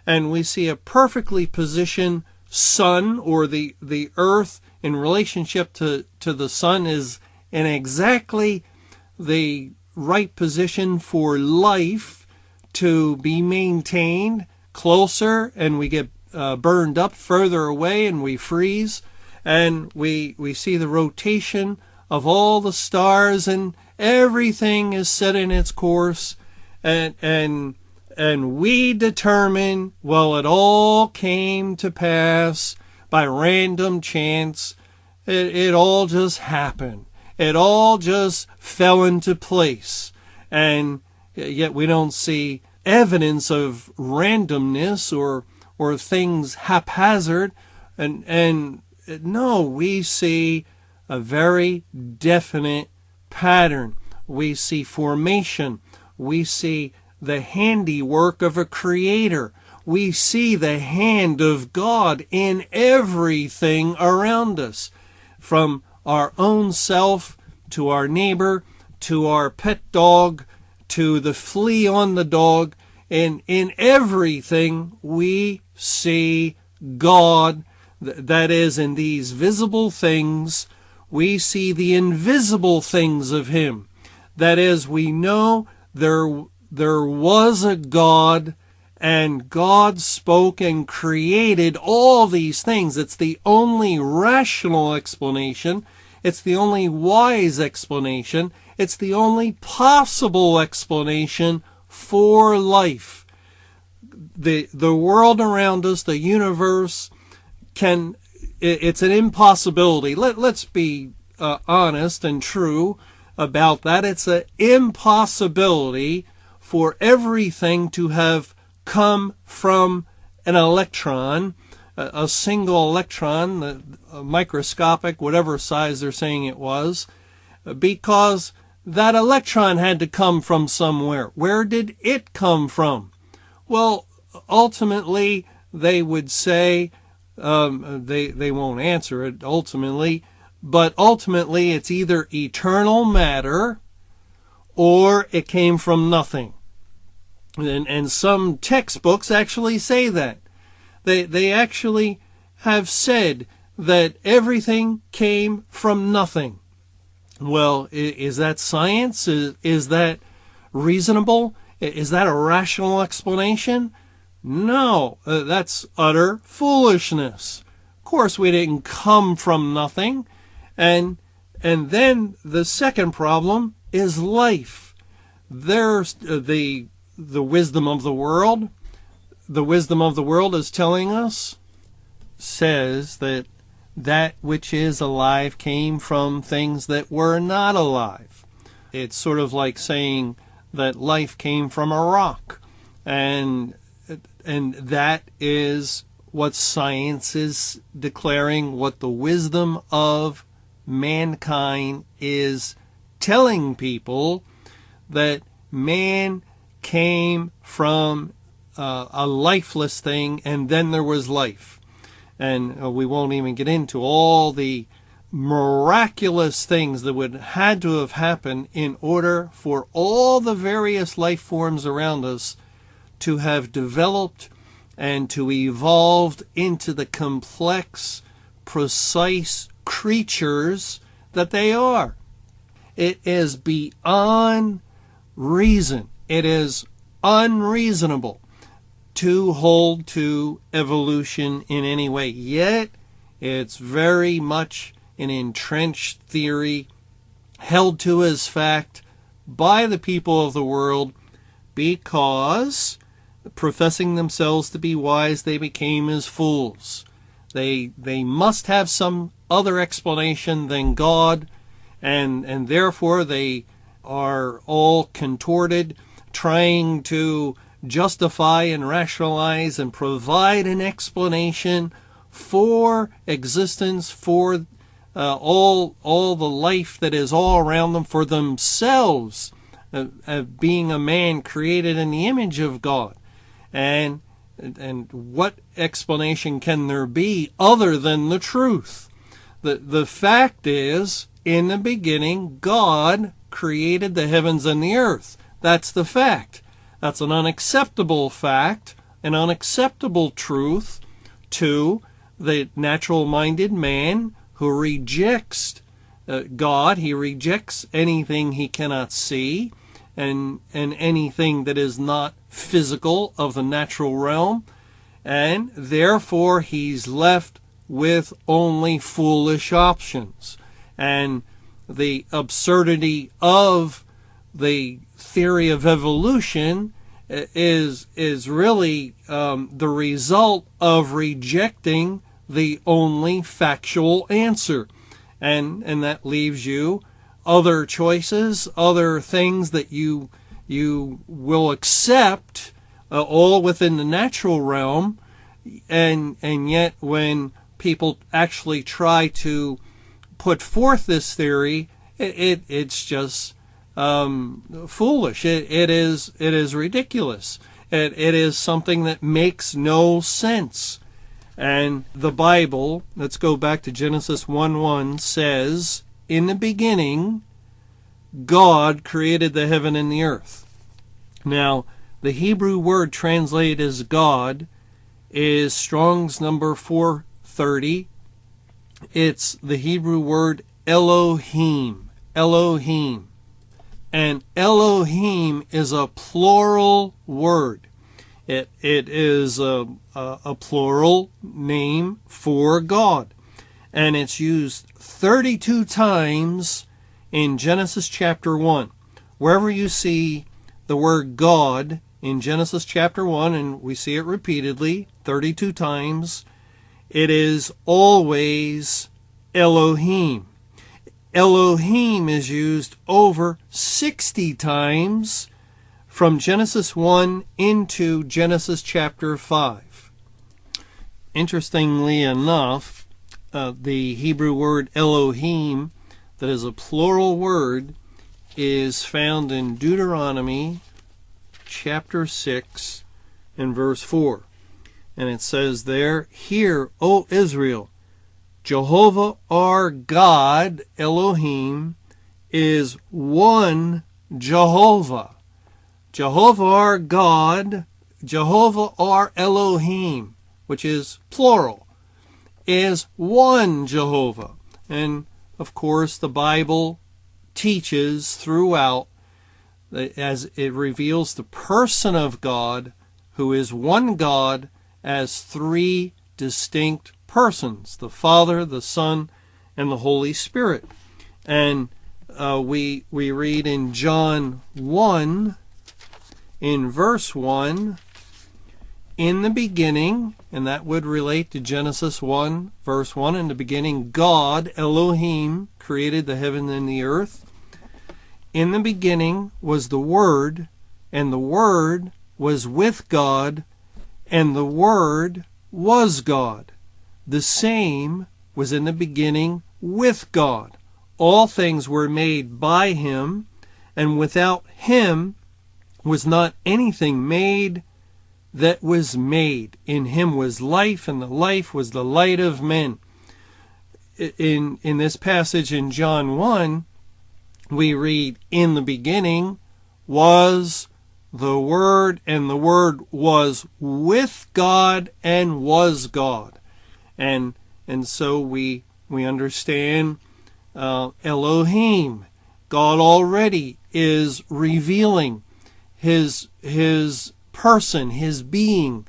and we see a perfectly positioned sun, or the earth in relationship to the sun is in exactly the right position for life to be maintained closer, and we get burned up further away and we freeze. And we see the rotation of all the stars, and everything is set in its course, and we determine, well, it all came to pass by random chance. It all just happened. It all just fell into place. And yet we don't see evidence of randomness or things haphazard. And no, we see a very definite pattern. We see formation. We see the handiwork of a creator. We see the hand of God in everything around us, from our own self to our neighbor, to our pet dog, to the flea on the dog. And in everything we see God. That is, in these visible things, we see the invisible things of Him. That is, we know there was a God, and God spoke and created all these things. It's the only rational explanation. It's the only wise explanation. It's the only possible explanation for life. The world around us, the universe, it's an impossibility. Let's be honest and true about that. It's an impossibility for everything to have come from an electron, a single electron, microscopic, whatever size they're saying it was, because that electron had to come from somewhere. Where did it come from? Well, ultimately, they would say, they won't answer it ultimately, but ultimately it's either eternal matter or it came from nothing. And some textbooks actually say that. They actually have said that everything came from nothing. Well, is that science? Is that reasonable? Is that a rational explanation? No, that's utter foolishness. Of course, we didn't come from nothing. And then the second problem is life. There's the wisdom of the world. The wisdom of the world is telling us, says that which is alive came from things that were not alive. It's sort of like saying that life came from a rock. And that is what science is declaring, what the wisdom of mankind is telling people, that man came from a lifeless thing, and then there was life. And we won't even get into all the miraculous things that would had to have happened in order for all the various life forms around us to have developed and to evolved into the complex, precise creatures that they are. It is beyond reason. It is unreasonable to hold to evolution in any way. Yet, it's very much an entrenched theory held to as fact by the people of the world, because professing themselves to be wise, they became as fools. They must have some other explanation than God, and therefore they are all contorted, trying to justify and rationalize and provide an explanation for existence, for all the life that is all around them, for themselves, being a man created in the image of God. And what explanation can there be other than the truth? The fact is, in the beginning, God created the heavens and the earth. That's the fact. That's an unacceptable fact an unacceptable truth to the natural-minded man who rejects God. He rejects anything he cannot see and anything that is not physical of the natural realm. And therefore he's left with only foolish options. And the absurdity of the theory of evolution is really the result of rejecting the only factual answer. And that leaves you other choices, other things that you will accept, all within the natural realm. And yet when people actually try to put forth this theory, it's just foolish. It is ridiculous. It is something that makes no sense. And the Bible, let's go back to Genesis 1:1, says, "In the beginning, God created the heaven and the earth." Now, the Hebrew word translated as God is Strong's number 430. It's the Hebrew word Elohim. Elohim. And Elohim is a plural word. It is a plural name for God. And it's used 32 times in Genesis chapter 1. Wherever you see the word God in Genesis chapter 1, and we see it repeatedly, 32 times, it is always Elohim. Elohim is used over 60 times from Genesis 1 into Genesis chapter 5. Interestingly enough, the Hebrew word Elohim, that is a plural word, is found in Deuteronomy chapter 6 and verse 4. And it says there, "Hear, O Israel, Jehovah our God, Elohim, is one Jehovah." Jehovah our God, Jehovah our Elohim, which is plural, is one Jehovah. And of course the Bible teaches throughout, as it reveals the person of God, who is one God, as three distinct persons: the Father, the Son, and the Holy Spirit. And we read in John 1, in verse 1, "In the beginning," and that would relate to Genesis 1, verse 1, "In the beginning God, Elohim, created the heaven and the earth. In the beginning was the Word, and the Word was with God, and the Word was God. The same was in the beginning with God. All things were made by him, and without him was not anything made that was made. In him was life, and the life was the light of men." In this passage in John 1, we read, "In the beginning was the Word, and the Word was with God and was God." And so we understand Elohim. God already is revealing his person, his being